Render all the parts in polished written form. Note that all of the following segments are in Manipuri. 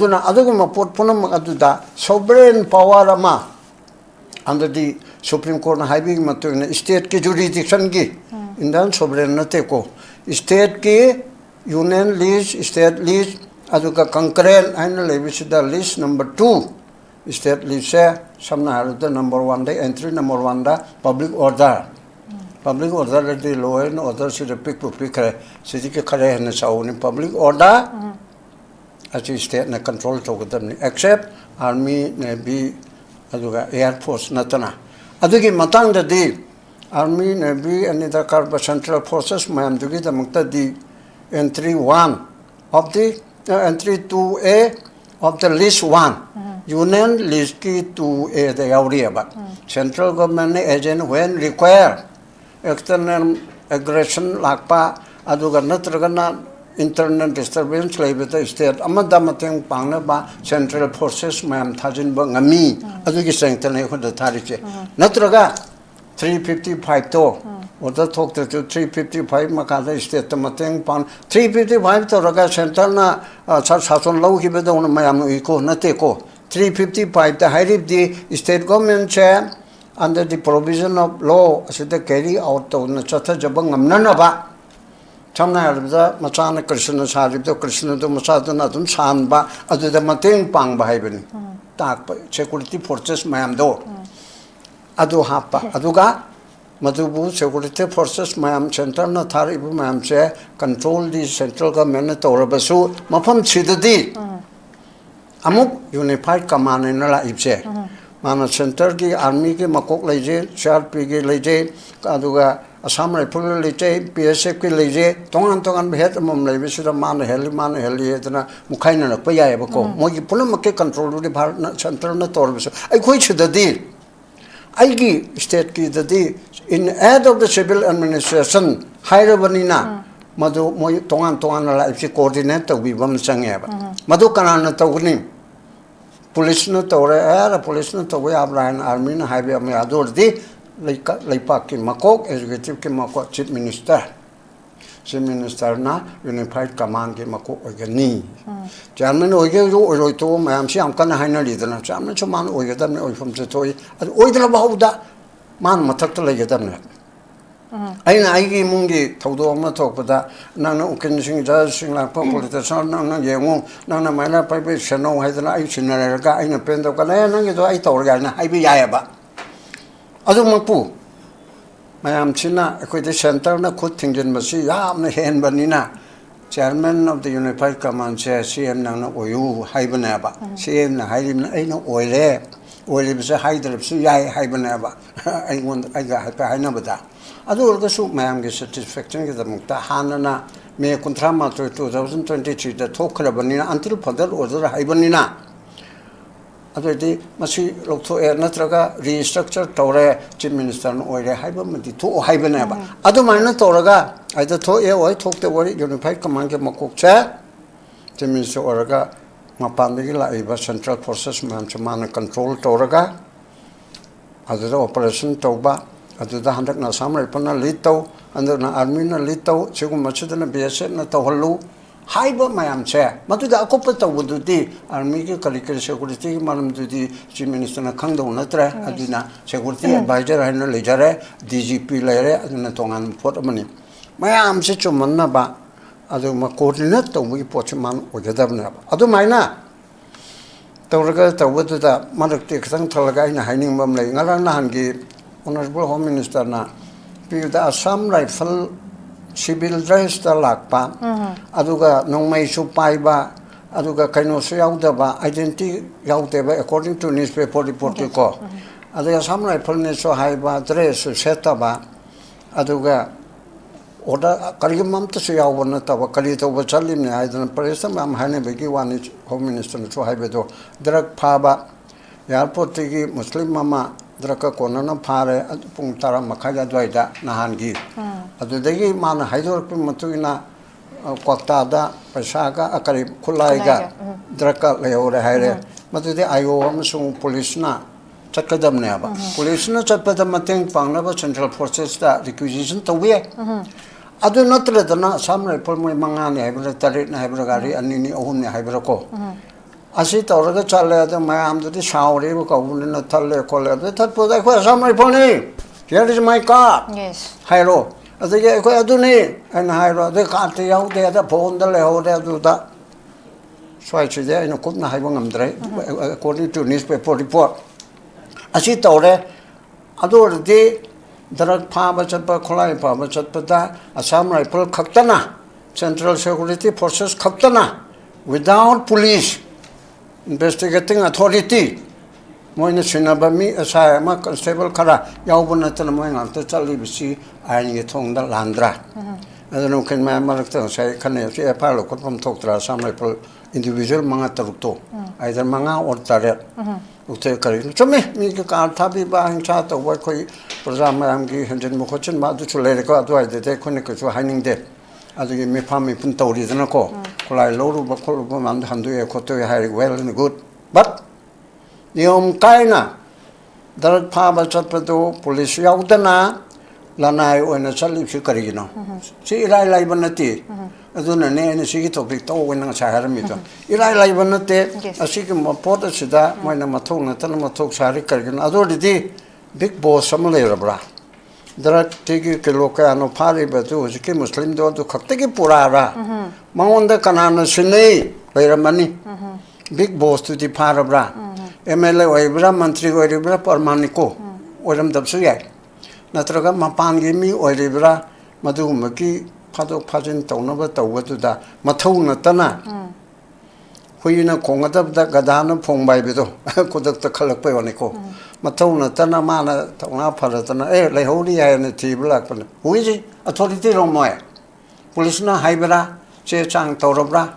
Port Punam Aduda, sovereign power ama under the Supreme Court having Matuna state ki jurisdiction ki in the sovereign nateko. State ki union list, state list, Aduka concurrent and the list number 2. State list Samna the number 1 day entry number 1 da public order. Public order the law and order should pick to pick city kare and so public order. As state na control to them except army navy aduga air force natana adugi matang da di army navy and the carba central forces mayam dugi the mukta di entry 1 of the entry 2A of the list 1 union list ki 2A the area ba central government agent when required external aggression lakpa aduga natragana internal disturbance like the state amada mateng pangna ba central forces mayam thajin ba ngami adugi strengthen ko da tharike natraga 355 to order talk to 355 makada state mateng pang 355 to raga central na sason law ki bedo mayam iko nate ko 355 the high the state government chair under the provision of law should carry out to na chatha jabang amna ba Chamna Machana Krishna Sarip, Krishna to Masatana, Sanba, other than Matin Pang Bahaben. Tak, security forces, Mayam do. Adu Hapa, Aduga, Madubu, security forces, Mayam Central Natari, Mayam say, control the central government or Basu, Mapam Chidadi. Amuk unified command in La Ipse. Mana Center ki army ki Makok Leje, Sharp Pigi Leje, Aduga. Assam Rifle Lite, PSF ki leje, Tongan behet among Levisha man heli etna Mukaina Paya Bako, Mogi Punamaki control the part central Natorbus. I quit the deal. I give state ki the deal in aid of the civil administration, higher Vanina, Madu Moy Tongan like coordinator we Bam Sangeva. Madu Kanana Tawnim. Police no Tore, police no Taway Abraham Armin, Highway Amador di. Laipak ki Makok, executive ki Makok, chief minister. Chief minister na unified command ki Makok organi. Chairman oige jo oi to mayam si am kana haina lidana. Chairman so man oige dam ne oi from se toi. Oi dala bahuda man mathak to lege dam ne. Aina aigi mungi thodo ma thokpada nang na ukin sing ja sing la pa politician nang yengu nang na maila pai pe seno haidana ai sinara ka aina pendo kana nang do ai tor ga na ai bi ya ba. Adumapu, Mayam China, the center na Kutingin Masi, Yam Hen Banina, chairman of the Unified Command says, CM Nana Oyu, Hibanaba, CM Hibin Aino Oile, Oil is a hydrip, Yai Hibanaba. I want I got Hinabada. Adu the soup Mayam gets satisfaction the Mukta Hanana, May Contrama to 2023, the Tokra Banina until Padel or the Hibanina. Already, Masi Lokto Air Natraga restructure Tore, Chief Minister, or a Hibamati to Hibanaba. Adumana Toraga, either to air or talk the word Unified Command Makok chair, Chief Minister Oraga, Mapandila, Eva Central Forces, Mamchamana Control Toraga, other Operation Toba, other the 100 Nasam Repana Lito, under the Armina Lito, Chigumachidan BSN Natahalu. Hyper Mayam chair, Matuda Copata would do the Army Curricular Security, Madam to the Chief Minister Kando Natra, Adina, Security Advisor, and Legere, DGP Lere, and Tongan Portamani. Mayam Sicho Manaba, Aduma coordinate, we Pochaman or Gadabna. Adumina Toraga, the Mother Texan Tolaga in a hiding mum like Narangi, Honorable Home Minister Na, with the Assam Rifle. Civil dress the lakpa, Aduga no may supply ba, Aduga Kanos Yaudaba, identity Yaudaba according to newspaper reporting call. Aduga some rifle so high ba dress setaba, Aduga order Karimam to see our Natava Kalito was telling me I don't praise them. I'm Hanebeki one is Home Minister to Hibedo, Drag Paba, Yarpotigi, Muslim Mama. Draka Konana Pare, Puntara Makaya Dwaida, Nahangi. Adudegi Man Hydropi Matuina, Kotada, Pasaga, Akari Kulaiga, Draka Leora Hire, Matude Iowa Sung Polisna, Chakadam Neva. Polisna Chapatamating Panava Central Forces, the requisition to wear. I do not let the Sam Repulme Mangani, Hybrid Tarit, Hybragari, and Nini Ohuni Hybrako. ꯑꯁꯤ ꯇꯧꯔꯒ ꯆꯠꯂꯦ ꯑꯗ ꯃꯌꯥꯝꯗꯨꯗꯤ ꯁꯥꯎꯔꯦꯕ ꯀꯧꯕꯅꯤꯅ ꯊꯜꯂꯦ ꯈꯣꯠꯂꯦ ꯑꯗꯨ ꯊꯠꯄꯗ ꯑꯩꯈꯣꯏ ꯑꯁꯥꯝ ꯔꯥꯏꯐꯜꯅꯤ ꯍꯤꯌꯔ ꯏꯁ ꯃꯥꯏ ꯀꯥꯔꯗ ꯍꯥꯏꯔꯣ ꯑꯗꯒꯤ ꯑꯩꯈꯣꯏ ꯑꯗꯨꯅꯤ ꯑꯩꯅ ꯍꯥꯏꯔꯣ ꯑꯗꯨ ꯀꯥꯔꯗꯇꯤ ꯌꯥꯎꯗꯦ ꯑꯗ ꯐꯣꯟꯗ ꯂꯩꯍꯧꯔꯦ ꯑꯗꯨꯗ ꯁ꯭ꯋꯥꯏꯁꯤꯗꯤ ꯑꯩꯅ ꯀꯨꯞꯅ ꯍꯥꯏꯕ ꯉꯝꯗ꯭ꯔꯦ ꯑꯦꯀꯣꯔꯗꯤꯡ ꯇꯨ ꯅ꯭ꯌꯨꯁꯄꯦꯄꯔ ꯔꯤꯄꯣꯔꯠ ꯑꯁꯤ ꯇꯧꯔꯦ ꯑꯗꯨ ꯑꯣꯏꯔꯗꯤ ꯗ꯭ꯔꯒ ꯐꯥꯕ ꯆꯠꯄ ꯈꯨꯠꯂꯥꯏ ꯐꯥꯕ ꯆꯠꯄꯗ ꯑꯁꯥꯝ ꯔꯥꯏꯐꯜ ꯈꯛꯇꯅ ꯁꯦꯟꯇ꯭ꯔꯦꯜ ꯁꯦꯀꯨꯔꯤꯇꯤ ꯐꯣꯔꯁꯦꯁ ꯈꯛꯇꯅ without police investigating authority moina sinaba mi asai ama constable khara yaubu natana moi ngakta chali bisi ain thongda landra adano ken ma marakta sai khane si FIR lo khotpam thoktra Assam Rifle individual manga tarukto either manga or tare ukte kari chome mi ka kar thabi ba hingcha to wa khoi praja mayam gi hanjen mo khochin ma du chule ko adu ai de khone ko chu haining de adugi mi pham mi pun tawri dana ko kolai loru ba khol ba man handu e khoto e hai well and good but yom kaina darak pha ba chat pa do police yaudana lanai oina chali fi karigino si irai lai banati aduna ne ne si topic to wena cha harmi to irai lai banate asi ki pot asida moina mathok na tan mathok sari karigino adu di big boss samle rabra darak tigi ke loka ano phari ba tu ki muslim do tu khakte ki purara mangonda kanana sinei bairamani big boss tu di pharabra MLA oibra mantri oibra parmaniko oiram dabsu yai natraga mapan gi mi oibra madugumba ki phadok phajin tawnaba tawbatuda mathau natana huina khongadabda gadana phongbai bido kodakta khalakpai waniko mathau natana mana tawna pharatana leihori hayana thibla kan huiji authority romoi police na haibra che chang tawrabra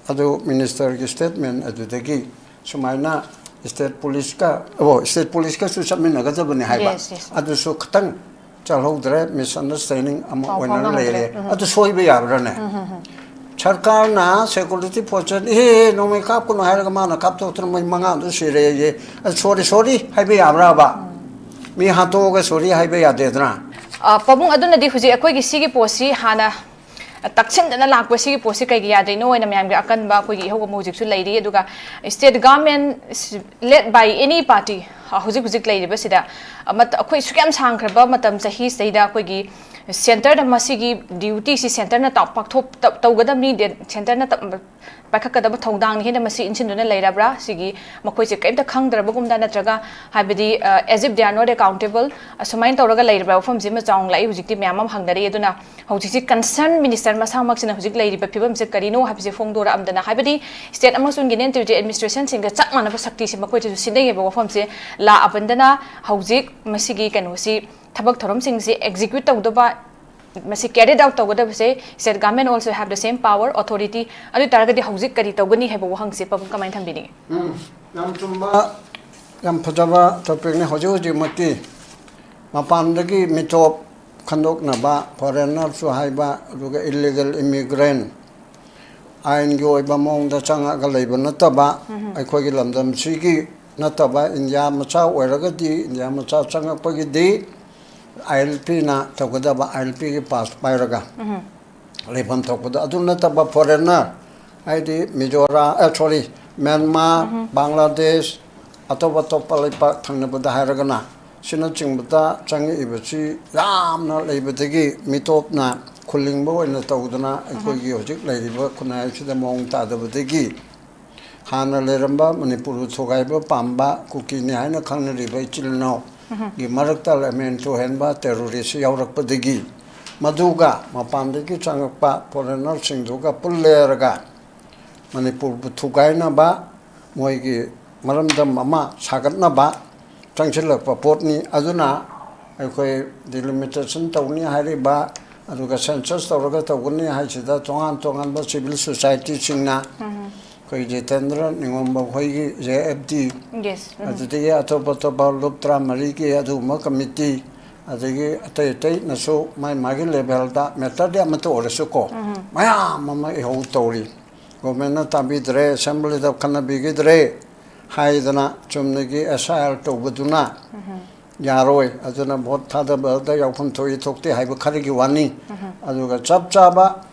adu minister gi statement adu dagi sumaina state police ka su submit naga jabani haiba adu so khatang chalhodre misunderstanding ama oina lele adu soiba yabrane sarkar na security force no me kap ko haira mana kap to tro manga du sire ye sorry haiba yabra ba mi hato ga sorry haiba yade dra pabung aduna di huji akoi gi sigi posi hana taksin dana lakwa sigi posi kai gi yadai no ina myam gi akan ba akoi gi hoga music su leiri aduga state government led by any party hujik leiri ba sida akoi sukam sangkhra matam chahi seida akoi gi center da masigi duty si center na tak pakthop tawgadam ni center na pakhakadaba thongdang ni hena masi inchinduna leirabra sigi makoi se kaimta khangdrabagum da natraga habidi as if they are not accountable asumain tawraga leirabra from jima chang lai hujikti myamam hangdari aduna hujikti concern minister masamak sina hujik leiriba phibam se karino habise fongdora amdana habidi state amasun ginen territory administration singa chak manaba sakti se makoi ju sinai ba form se la abandana hujik masigi kanosi thabak thorom sing se execute tawdoba masi carried out tawgada se state government also have the same power authority adu taragadi hujik kari tawgani heba wahang se pabum kamai thambini nam tumba yam phajaba topic ne hoji mati mapandagi mitop khandok na ba foreigner su haiba ruga illegal immigrant ain gi oiba mong da changa ga leiba nataba akhoi gi lamdam sigi nataba india macha oiraga di india macha changa pagi di ILP na tawgada ba ILP ki pass pairaga leibam tawgada adu nataba foreigner aidi Mizoram Myanmar Bangladesh atoba topa leipa thangnabada hairagana sina chingbada changi ibasi yamna leibadagi mitopna khulingba oina tawdana aikogi hojik leiriba khunai sida mong tadabadagi hana leramba Manipur thogaiba pamba kukini haina khangnariba ichilno gi marakta lemen to henba terrorist yaurakpadagi maduga mapandagi changakpa foreigner singduga pulleraga Manipur thugaina ba moigi maramdam mama sagatna ba changchilakpa potni aduna aikoi delimitation tawni hari ba aduga census tawraga tawgni haisida tongan ba civil society singna koi Jitendra ningomba khoi JFD yes adigi atopa luptra mari ki aduma committee adigi atai naso mai magi level da method amato orasu ko maya mama e ho tori government na tabidre assembly da kana bigidre haidana chumnegi SIR to buduna yaroi aduna vote thada ba da yaupun thoi thokte haiba kharigi wani aduga chap chaba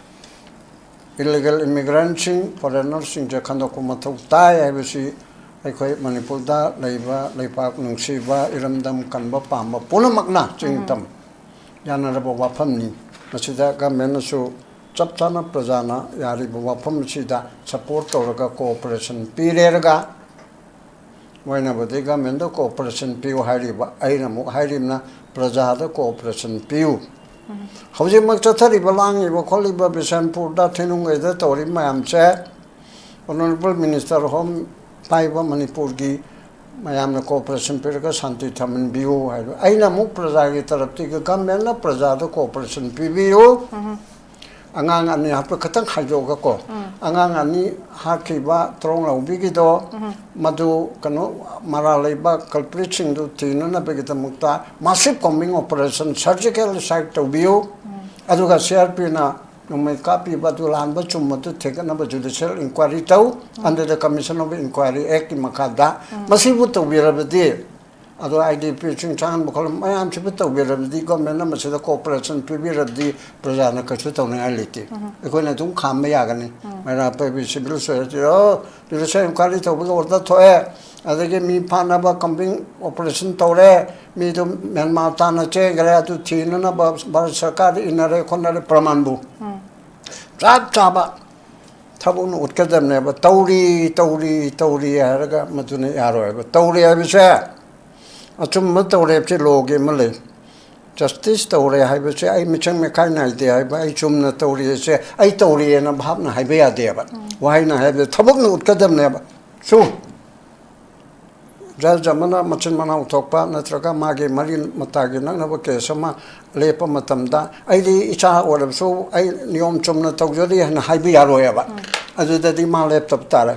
illegal immigrants foreigners je khandok ko mathau tai ai bisi ai khoi manipur da leiba leipak nungsiba iramdam kanba pamba punamakna chingtam yana ra ba pham ni masida government su chap chana prajana yari ba pham sida support toraga cooperation pirerga moina bade government da cooperation piu hairiba aina mu hairimna praja da cooperation piu hauji mak chathari balangi ba kholi ba bisanpur da thenung ai da tori mayam che honorable minister home paiba manipur gi mayam na cooperation pirga shanti thaman biu hai aina mu praja gi taraf ti government na praja da cooperation piu angang ani hap khatang khajo ga ko angang ani hakiba trong lau bi gi do madu kano mara leiba culprit sing do tinu na be gi mukta massive combing operation surgical site to biu aduga crp na numai kapi batu lan ba chum matu theka na ba judicial inquiry tau under the commission of inquiry act makada masibu to bi rabdi ado idp chung chang ba kholm ayam chibu to bi rabdi government na masida cooperation pi bi rabdi prajana ka chu to na aliti ko na tum kham ya ga ni mara pa bi civil society judicial inquiry to ba orda thoe adage mi phana ba combing operation tore mi to myanmar ta na che gare tu thina na ba sarkar inare khonare praman bu chap chaba thabun utkadam ne ba tauri haraga matune yaro ba tauri ha bise achum ma tauri che loge male justice tauri ha bise ai michang me kai nai de ai ba ai chum na tauri se ai tauri na bhab na hai ba ya de ba wai na ha be thabuk na utkadam ne ba su jamana machin mana uthokpa natraga mage marin matagi na ba ke sama lepa matamda ai di icha orab so ai niyom chumna tawjari na haibi yaro ya ba adu da di ma laptop tara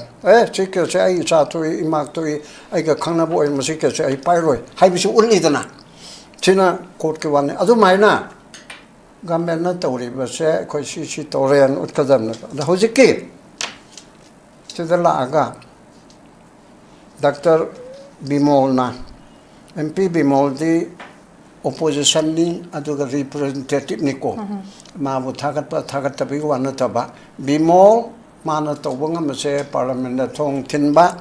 chike che ai icha to imak to ai ga khangna bo ai masi ke che ai pairoi haibi su ulli dana china court ke wane adu mai na government na tawri ba se khoi si tawren utkadam na da hojiki chidala aga Dr. Bimol na MP Bimol di opposition ni aduga representative ni ko ma bu thagat ta bi wan ta ba Bimol mana to banga ma se parliament da thong thin ba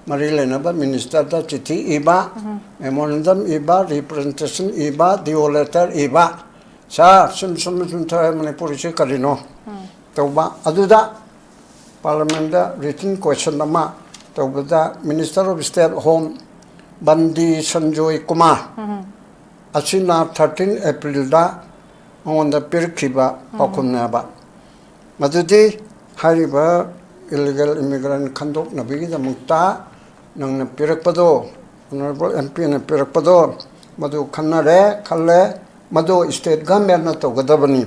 mari le na ba minister da chithi iba memorandum iba representation iba dio letter iba sa sum tha mane police karino to ba aduda parliament da written question ma tawbada Minister of State Home Bandi Sanjoy Kumar asina 13 April da on the Pirkiba Pakunaba Madudi Hariba illegal immigrant khandok nabigi da mukta nang na pirakpado honorable MP na pirakpado madu khanare khalle madu state government na tawgadabani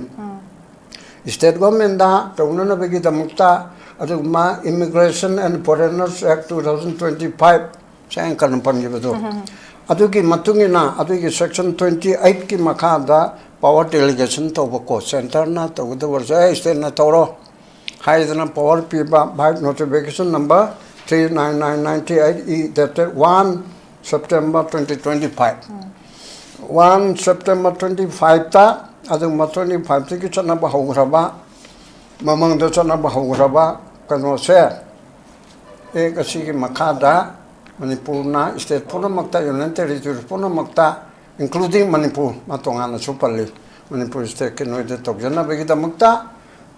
state government da tawna nabigi da mukta aduma Immigration and Foreigners Act 2025 sayang kan panjibado adugi matungina adugi section 28 ki makada power delegation to ko center na to the versa state na toro haidana power piba by notification number 39998 e dated 1 September 2025 1 September 25 ta aduma 25 ki chana ba hograba mamang da chana ba hograba kano se ek asi ki makada Manipur na state puna makta union territory puna makta including Manipur matongana supali Manipur state ke noide tokjana begida makta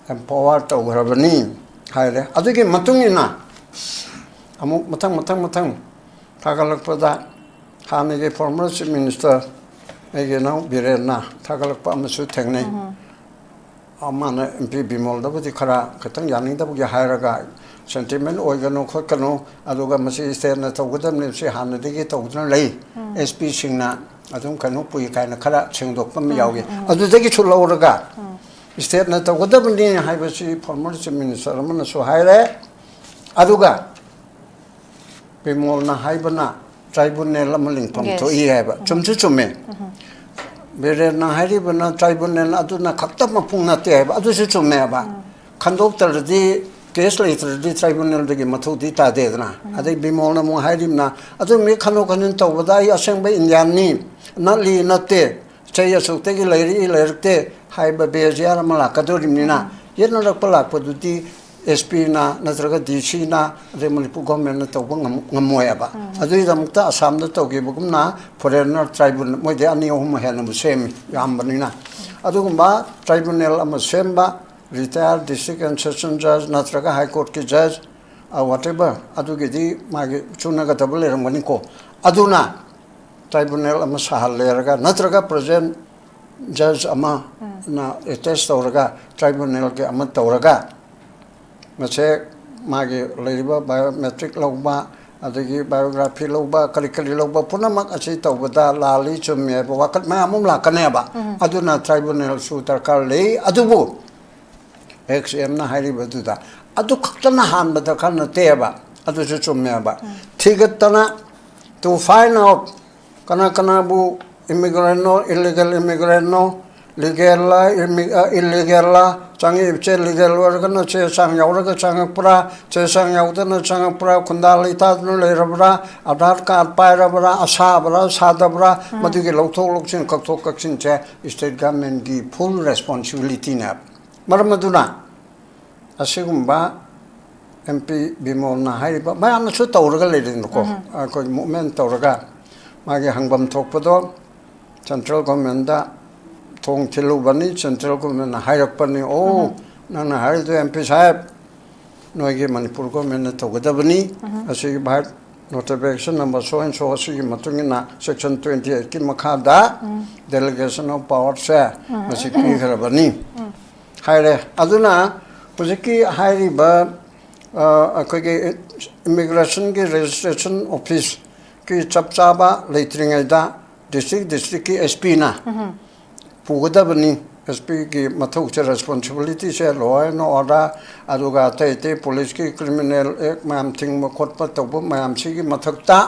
empower to grabani haire adugi matungina amuk matang thagalak pada hane ge former chief minister ege now birena thagalak pa masu thengnei amana MP Bimol da budi khara khatang yaning da bugi hairaga sentiment oigano khokano aduga masi state na tawgadam ne se hanadigi tawdna lei SP singna adum kanu pui kaina khara chengdok pam yawge adudagi chulauraga state na tawgadam ni haibasi former chief minister amana so haire aduga Bimol na haibana tribunal amaling pam to I haiba chumchu chumme bere na hairibana tribunal aduna khakta mapung na te haiba adu se chumme ba khandok tardi case later the tribunal de mathudi ta de na adai Bimol na mo hairimna adu me khano khanin tawbada I aseng ba indian ni na li na te chaya sukte gi leiri lerte haiba bejiar mala kadorim ni na ꯌꯦꯠꯅꯔꯛꯄ ꯂꯥꯛꯄꯗꯨꯗꯤ SP ꯅ ꯅꯠꯇ꯭ꯔꯒ DC ꯅ ꯑꯗꯩ ꯃꯅꯤꯄꯨꯔ ꯒꯣꯔꯃꯦꯟꯅ ꯇꯧꯕ ꯉꯝꯃꯣꯏꯕ ꯑꯗꯨꯒꯤꯗꯃꯛꯇ ꯑꯁꯥꯝꯗ ꯇꯧꯈꯤꯕꯒꯨꯝꯅ ꯐꯣꯔꯦꯟꯅꯔ ꯇ꯭ꯔꯥꯏꯕꯨꯅꯦꯜ ꯃꯣꯏꯗꯤ ꯑꯅꯤ ꯑꯍꯨꯝ ꯍꯦꯟꯅꯕꯨ ꯁꯦꯝꯃꯤ ꯌꯥꯝꯕꯅꯤꯅ ꯑꯗꯨꯒꯨꯝꯕ ꯇ꯭ꯔꯥꯏꯕꯨꯅꯦꯜ ꯑꯃ ꯁꯦꯝꯕ ꯔꯤꯇꯥꯌꯔ ꯗꯤꯁꯇ꯭ꯔꯤꯛ ꯑꯦꯟड ꯁꯦꯁꯟ ꯖꯖ ꯅꯠꯇ꯭ꯔꯒ ꯍꯥꯏ ꯀꯣꯔꯠꯀꯤ ꯖꯖ ꯋꯥꯇꯦꯕꯔ ꯑꯗꯨꯒꯤꯗꯤ ꯃꯥꯒꯤ ꯆꯨꯅꯒꯗꯕ ꯂꯩꯔꯝꯒꯅꯤꯀꯣ ꯑꯗꯨꯅ ट्राइब्यूनल साहलेरगा नत्रगा प्रेजेंट जज एटेच तौरगा ट्राइब्यूनल के तौरगा मसे मागे लेरिबा बायोमेट्रिक लौबा अदगी बायोग्राफी लौबा करी करी लौबा पुनमक असी तौबदा लाली चुमे वाकत मयामुम लाकनेबा अदुना ट्राइब्यूनल सु दरकार ले अदुबु एक्सएम ना हारिबदुदा अदु खक्तना हानबा दरकार नतेबा अदुसु चुमेबा थिगतना टू फाइंड आउट कना कना बु इमिग्रेंट नो इलीगल इमिग्रेंट नो लीगल इलीगल चांगे चे लीगल वर्गन चे सांग यावरग चांगपुरा चे सांग यावदन चांगपुरा खुंदाली तादन लेरबरा आधार कार्ड पायरबरा असाबरा सादबरा मदुगे लौथोक लौचिन कक्थोक कक्सिन चे स्टेट गवर्नमेंट की फुल रेस्पॉन्सिबिलिटी ने मरमदुना असिगुंबा MP बिमोलना हारिबा मयामसु तौरगा लेदिनको कोई मूवमेंट तौरगा मागे हंगबम थोकपदो सेंट्रल गवर्नमेंट दा थोंग थिलुबनी सेंट्रल गवर्नमेंट हाइरकपनी ओ नना हारिदो MP साहेब नोइगे मणिपुर गवर्नमेंट तौगदबनी असिगी Bharat notification number so and so असिगी मतुंगिना सेक्शन 28 की मखादा डेलीगेशन ऑफ पावर से मसिकी खरबनी हाइरे अदुना पुजकी हाइरिबा अखोगे इमिग्रेशन की रजिस्ट्रेशन ऑफिस की चपचाबा लेत्रिंगैदा डिस्ट्रिक्ट की SP ना पुगदबनी SP की मथौ से रेस्पॉन्सिबिलिटी से लॉ एंड ऑर्डर अदुगा तैते पुलिस की क्रिमिनल एक्ट मैम थिंग खोटप तब मैम सिगी मथक्ता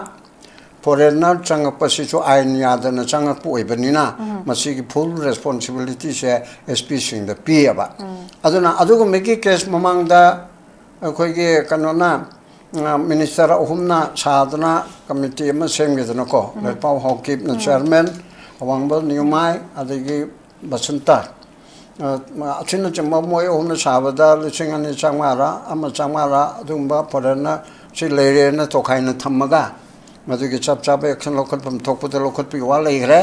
फॉरेनर चंगपसिसु आइन यादन चंगप ओइबनिना मसिगी फुल रेस्पॉन्सिबिलिटी से SP सिंग द पियबा अदुना अदुगुमेगी केस ममांगदा अखोगे कनोना मिनिस्टर अहुमना सादना कमिटी अमा सेमगेदनको लेपाव हॉकी चेयरमैन अवांगबल न्यूमाई अदगी बसंता अचिन चंबा मोय अहुमना साबदा लिसिंग अनि चांगमारा अमा चांगमारा अदुंबा फॉरेनर सि लेरेना तोखाइना थम्मगा मदुगी चपचाबे एक्शन लोखतपम थोकपद लोखतपि वा लेग्रे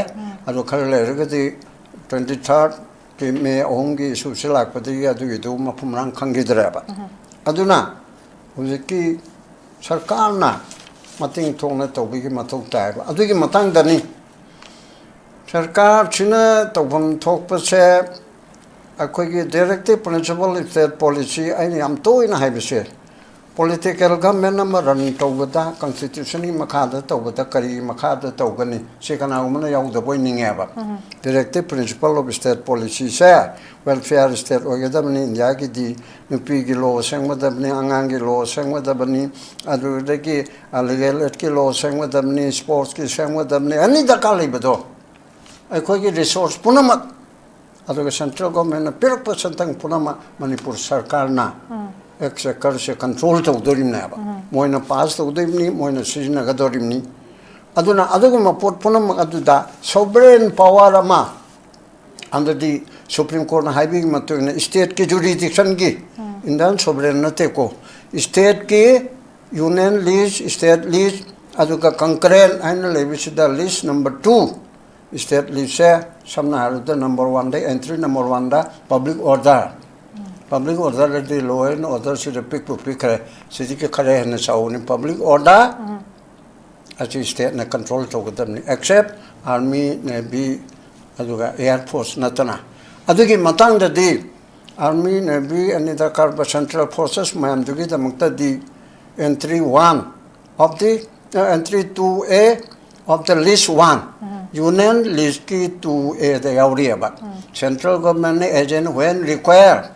अदु खर लेरगदि 23 की मे अहुमगी इशू से लाकपदि अदुगी दु मफुमरांग खंगिदरेबा अदुना हुजिकी सरकार ना मतिंग थोंना तौबिगी मथौ तायबा अदुगी मतंगदनी सरकार छिना तौफम थोकपसे अखोगी डायरेक्टिव प्रिंसिपल स्टेट पॉलिसी आइनि याम तोइना हाइबसे पॉलिटिकल गवर्नमेंट नंबर रन तौबदा कॉन्स्टिट्यूशन की मखादा तौबदा करी मखादा तौगनी सिकनाउमना याउदबोय निंगेबा directive principle of state policy से वेलफेयर स्टेट ओगदबनी इंडिया की दी नुपी की लॉ सेंगमदबनी अंगांग की लॉ सेंगमदबनी अदुदगी लीगल एड की लॉ सेंगमदबनी स्पोर्ट्स की सेंगमदबनी अनि दरकार लेबदो अखोगी रिसोर्स पुनमक अदुगा सेंट्रल गवर्नमेंट पिरप संतंग पुनमक मणिपुर सरकार ना एक्सेकर से कंट्रोल तौदोरिमनेबा मोइना पास तौदोरिमनी मोइना सिजनगदोरिमनी अदुना अदुगुमा पोट पुनमक अदुदा सोवरेन पावर अमा अंडर दी सुप्रीम कोर्ट ना हाइबिंग मतुना स्टेट की जुरिडिक्शन की इंडियन सोवरेन नतेको स्टेट की यूनियन लीज स्टेट लीज अदुगा कंकरेंट आइन लेबिसिदा लिस्ट नंबर 2 स्टेट लीज से समना हारुदा नंबर 1 दे एंट्री नंबर 1 दा पब्लिक ऑर्डर दी लॉ एंड ऑर्डर से पिक करे सिटी के खरे हन चाउनी पब्लिक ऑर्डर अच्छी स्टेट ने कंट्रोल तौगदबनी एक्सेप्ट आर्मी नेवी अदुगा एयर फोर्स नतना अदुगी मतंगददी आर्मी नेवी अनि दरकार सेंट्रल फोर्सेस मैम दुगी दमक्तदी entry 1 of the entry 2A of the list 1 union list की 2A द यावरियबा central government agent when require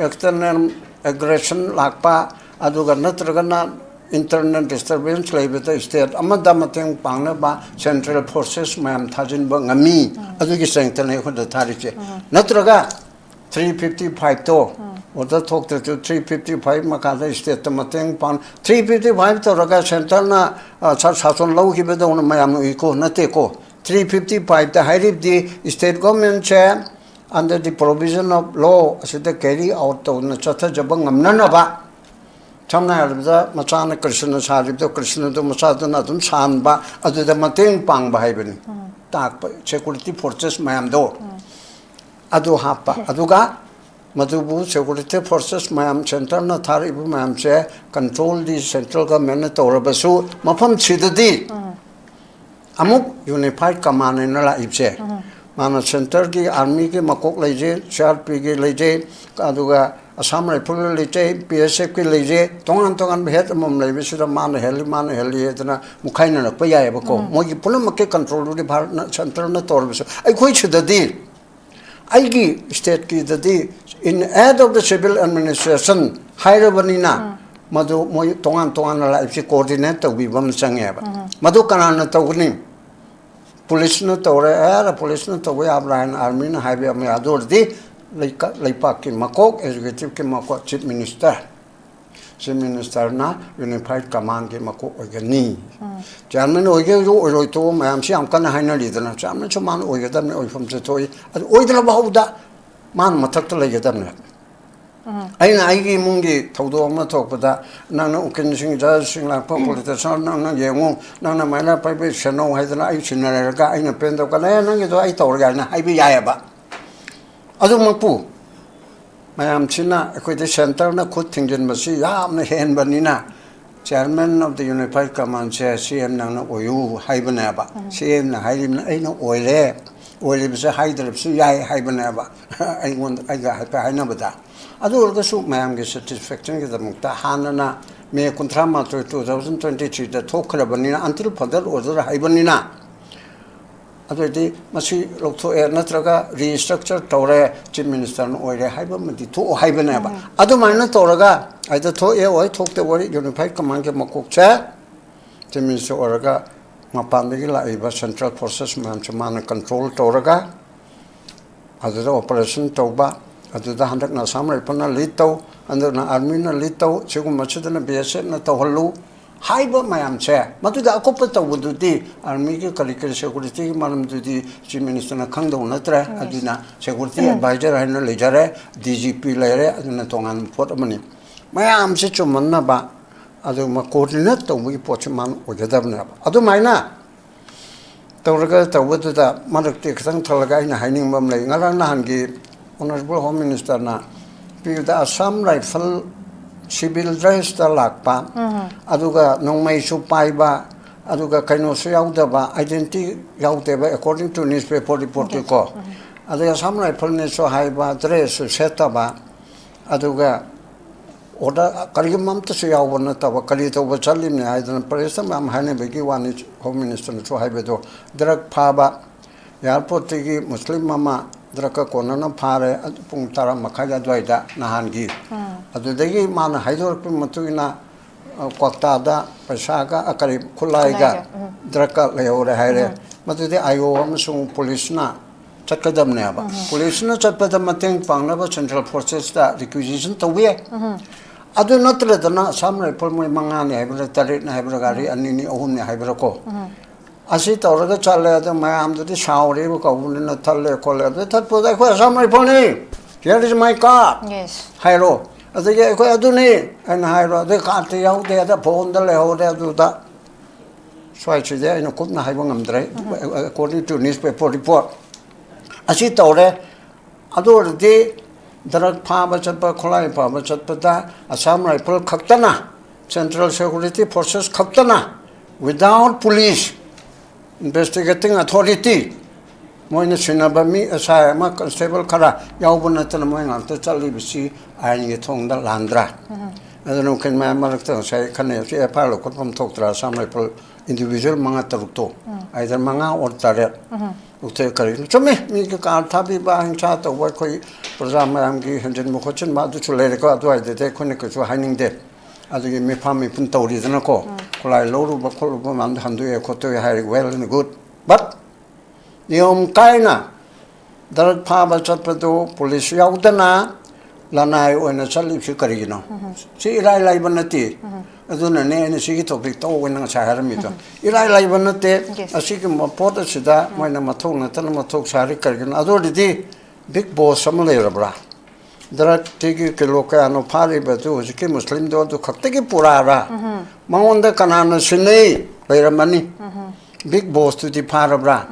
external aggression lakpa aduga natragana internal disturbance leibeta state amada mateng pangna ba central forces mayam thajin ba ngami adugi strengthen ne khod thariche natraga 355 to order thok to 355 makada state mateng pang 355 to raga central na sason lau ki bedon mayam iko nate ko 355 ta hairib di state government che under the provision of law asida carry out to na chatha jabang ngamna ba chamna arda machana krishna sarib to krishna to masada na dum san ba adu da mateng pang ba haibani tak security forces mayam do adu hapa aduga madubu security forces mayam center na thari bu mayam se control the central government to rabasu mafam chidadi amuk unified command in la ibse mana center ki army ki makok leje CRP ki leje aduga Assam Rifle leje PSF ki leje tongan behet mom lebe sira mana heli etna mukhaina na paya ba ko mogi punam ke control ri bharat center na tor biso ai khoi chidadi ai gi state ki dadi in aid of the civil administration hairabanina madu moi tongan la ibse coordinate to bi bam change ba madu kanana to ni police no tore era police no towe abran army na highway me ador di leipa ki makok executive ki makok chief minister na unified command ki makok ogani chairman oge ro to mayam si am kana haina li dana chairman chuman oge dam oi fam se toy oidra bahauda man matak to lege dam aina aigi mungi thodo ma thokpada nana ukin sing ja sing la pa politician nana yengu nana maina pa be chano haidana ai chinara ga aina pendo kana nang do ai tor ga na ai bi ya ba adu mapu mayam china ko de center na khud thingjin masi yam na hen banina chairman of the unified command che cm nang na oyu haibana ba cm na hairim na aina oile bisa haidar su yai haibana ba ai ngon ai ga haina bada adu orgasu mayam ge satisfaction ge damukta hanana me kontra ma 2023 da thokra banina until further order haibanina adu de masi lokto er natraga restructure tore chief minister no oire haiba mati tho haibana ba adu maina toraga aida tho e oi thokte wori unified command ge makok cha chief minister oraga mapandagi la iba central forces man chamana control toraga adu operation toba aduda handak na samrai pana lito andu na army na lito chegum machida na BSF na tawhallu haiba mayam che matuda akoppa tawududi army ki kalikal security manam dudi chief minister na khangdo na tra aduna security advisor haina lejare DGP lere aduna tongan pot amani mayam che chumanna ba adu ma coordinate tawgi pochman ogadabna adu maina tawraga tawuda marakti khang thalaga ina haining mam lei ngarang na hangi Honorable Home Minister na the Assam Rifle civil dress da lakpa aduga nongmai su pai ba aduga kaino su yauda ba identity yaude ba according to newspaper report ko aduga Assam Rifle ne so hai ba dress seta ba aduga oda kaligam ta su yau na ta ba kali to ba chalim ne aidan presam am hane begi wani Home Minister no so hai be do drag pha ba airport ki Muslim mama draka konana phare pung tara makhaja dwaida nahangi adudagi mana haidor pe matuina kwakta da pasaga akari khulaiga draka leore haire matude ayo amsung police na chakadam ne ba police na chapata mateng pangna ba central forces da requisition tawye adu natra dana samre polmoi mangane haibra tarit na haibra gari anini ohum ne haibra ko asi tawraga chale da mayam dudi shauri ko na thalle kolle da thatpoda ko samai phone here is my car yes hairo adage ko aduni an hairo de car te yau de da phone da le ho de du da swai chi de no kup na haibo ngamdre according to newspaper report asi tawre adu de darak pha ba chat pa kholai pha ba chat pa da Assam Rifle khaktana central security forces khaktana without police investigating authority moina sinabami asai ma constable khara yaubuna tan moi ngam ta chali bisi ain ge thong da landra adano ken ma marak ta sai khane se pa lo ko pam thok tra samai pol individual manga taruk to either manga or tare ukte kari chome mi ke ka tha bi ba hang cha to wa khoi program am gi hanjen mo khochin ma du chule re ko adu ai de khone ko chu haining de adugi me phami pun tawri dana ko kolai loru ba khol ba man handu e khoto e hai well and good but niom kaina darat pha ba chat pa do police yaudana lanai oina chali khi kari no si irai lai banati aduna ne si gi topic to wena cha har mi to irai lai banate asi ki mapot sida moina mathok na tan mathok sari kari no adu di big boss sama leirabra dara tigi kilo ka no phari ba tu hujiki muslim do tu khakte ki purara maonda kanana sinei leiramani big boss tu di pharabra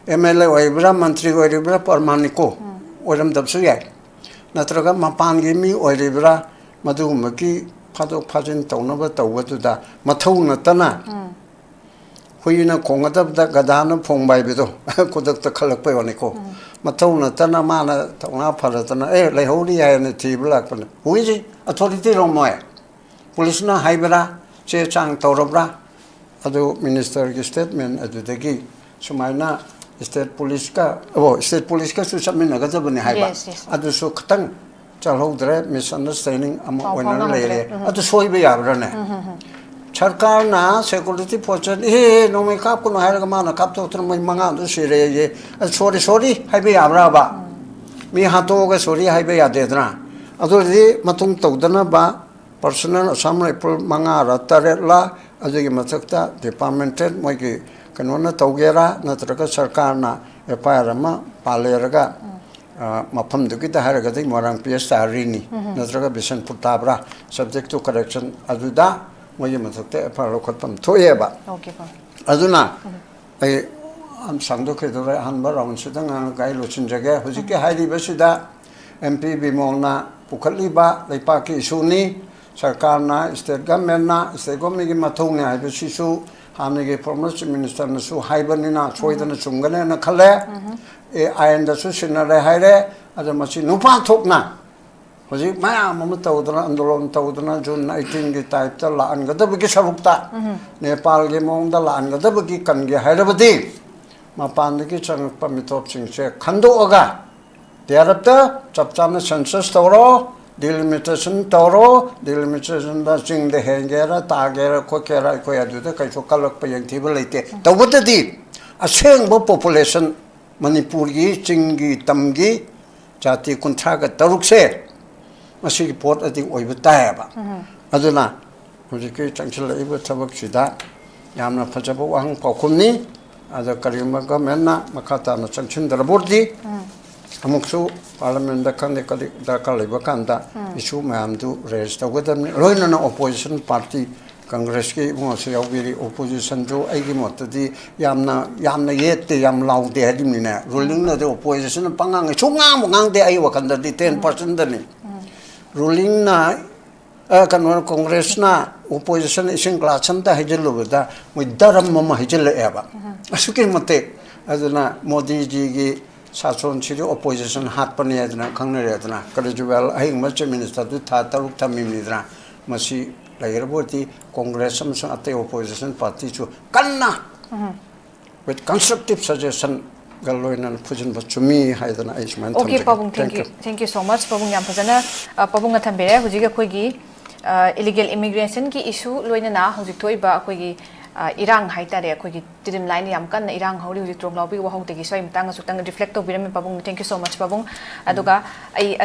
mla oibra mantri oibra parmaniko oram dabsu yai natraga mapan gi mi oibra madu maki phado phajin tawnaba tawatu da mathau na tana huina kongadab da gadana phongbai bedo kudak ta khalak pe waniko mathau na tana mana tawna pharatana leihori ya ne tibla kan huiji authority romoy police na haibra che chang tawrabra adu minister ki statement adu degi sumaina state police ka su samina ga jabani haiba adu su khtang chalhodre misunderstanding ama oina lele adu soibe yabrane सरकार ना सिक्योरिटी फोर्स नोमे काप को हायर माना काप तो मै मंगा दु सिरे ये सॉरी सॉरी हाइबे याब्राबा मी हातो ग सॉरी हाइबे यादेदना अदुदि मतुंग तौदना बा पर्सनल असम रिपोर्ट मंगा रतरेला अजगी मथक्ता डिपार्टमेंटल मोगी कनोना तौगेरा नत्रका सरकार ना एफआईआर मा पालेरगा मफम दुगी द हारगा दि मोरंग पीएस तारिनी नत्रका बिसन पुताब्रा सब्जेक्ट टू करेक्शन अदुदा मोये मथक्ते एफआईआर खतम थोयेबा अदुना ए हम संदो के दरे हनबा राउंड सिदा गाय लोचिन जगे हुजिके हाइरिबा सिदा एमपी बिमोलना पुखलिबा लेपा की इशूनी सरकार ना स्टेट गवर्नमेंट ना स्टेट गवर्नमेंट की मथौने हाइबा सिसु हामने फॉर्मर चीफ मिनिस्टर नसु हाइबनिना सोइदना सुंगने न खले ए आयन दसु सिनरे हाइरे अज मसी नुपा थोकना होजी मायाम म तौदना आंदोलन तौदना जून 18 की टाइप ता लानगदबगी सरुक्ता नेपाल के मोंदा लानगदबगी कनगे हाइरबदी मपानदगी चंगपा मिथोप सिंगसे खंदोगा देरबता चपचाना सेंसस तौरो डिलिमिटेशन तौरो डिलिमिटेशन दा चिंग दे हेंगेरा तागेरा खोकेरा कोय अदुदा कैसो कलक पयंग थिबा लेते तौबतदी असेंगबो पॉपुलेशन मणिपुर की चिंगी तमगी जाति कुंठा का तरुक से मसी की पोट अति ओइब तायबा अदुना हुजिके चंचलइब थबक सिदा यामना फजबो वाहं पाखुमनी अद करिमा गवर्नमेंटना मखाता न चंचिन दरबोर्दी अमुकसु पार्लियामेंट दा खंदे कदि दरकार लेबा कांदा इशू मैमदु रेज तगदमनि लोइनना ओपोजिशन पार्टी कांग्रेस की मोसे यावबिरी ओपोजिशन जो आइगी मोतदी यामना येते याम लाउदे हदिमिने रूलिंग न दे ओपोजिशन पंगांग सुंगाम गांगदे आइ वखंददी 10% दनि रूलिंग ना कन्वर कांग्रेस ना ओपोजिशन इसिंग क्लासन ता हिजलुबदा मोय दरम मम हिजलएबा असुके मते अदना मोदी जी की शासन सिरि ओपोजिशन हातपनि अदना खंगनरेदना कलेजुवेल आइंग मच मिनिस्टर दु था तरुक थमिमिदना मसी लायरबोती कांग्रेस अमसुं अते ओपोजिशन पार्टी चु कन्ना विथ कंस्ट्रक्टिव सजेशन गलोइना फुजिन बचुमी हाइदना आइसमान ओके पाबुंग थैंक यू सो मच पाबुंग याम फजना पाबुंग थंबेरे हुजिगा खोगी इलीगल इमिग्रेशन की इशू लोइना हुजिक थोइबा खोगी इरांग हाइतारे खोगी तिरिम लाइन याम कन इरांग हौरी हुजिक ट्रोंग लाउबी वहाउ तेगी सोइ मतंग सुतंग रिफ्लेक्ट तो बिरम पाबुंग थैंक यू सो मच पाबुंग अदुगा आई